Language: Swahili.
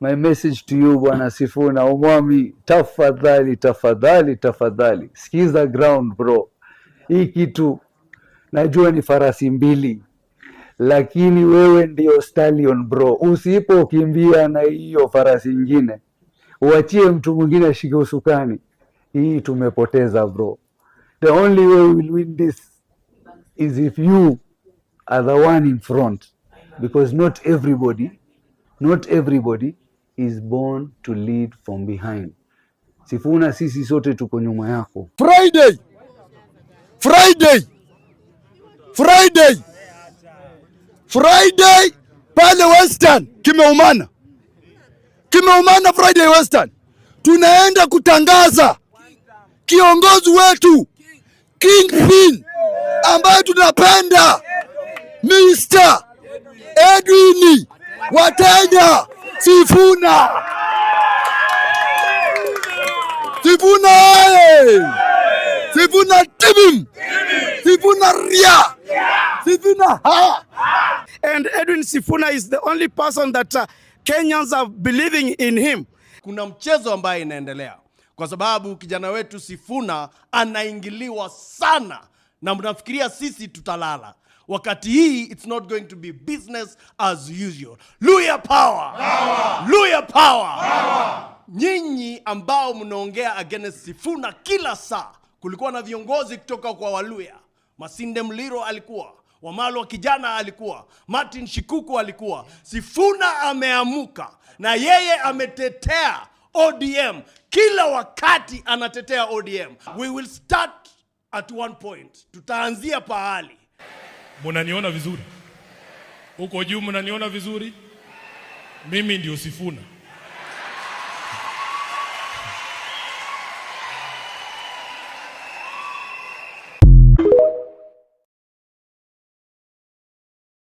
My message to you Bwana Sifuna Omwami, tafadhali sikiza ground bro. Hii kitu najua ni farasi mbili, lakini wewe ndio stallion bro. Usipokimbia na hiyo farasi nyingine, uachie mtu mwingine ashike usukani, hii tumepoteza bro. The only way we will win this is if you are the one in front, because not everybody is born to lead from behind. Sifuna, sisi sote tuko nyuma yako. Friday pale Western kimeumana Friday Western. Tunaenda kutangaza kiongozi wetu Kingpin ambaye tunapenda, Mr. Edwin Watenya Sifuna. Sifuna tibim, Sifuna ria, Sifuna ha. And Edwin Sifuna is the only person that Kenyans are believing in him. Kuna mchezo ambaye inaendelea kwa sababu kijana wetu Sifuna anaingiliwa sana, na mnafikiria sisi tutalala. Wakati hii it's not going to be business as usual. Luya power! Luya power! Nyinyi ambao mnaongea against Sifuna kila saa, kulikuwa na viongozi kutoka kwa Waluya. Masinde Mliro alikuwa, Wamalwa kijana alikuwa, Martin Shikuku alikuwa. Sifuna ameamuka na yeye ametetea ODM. Kila wakati anatetea ODM. We will start at one point. Tutaanzia pahali. Mnaniona vizuri? Huko juu mnaniona vizuri? Mimi ndio Sifuna.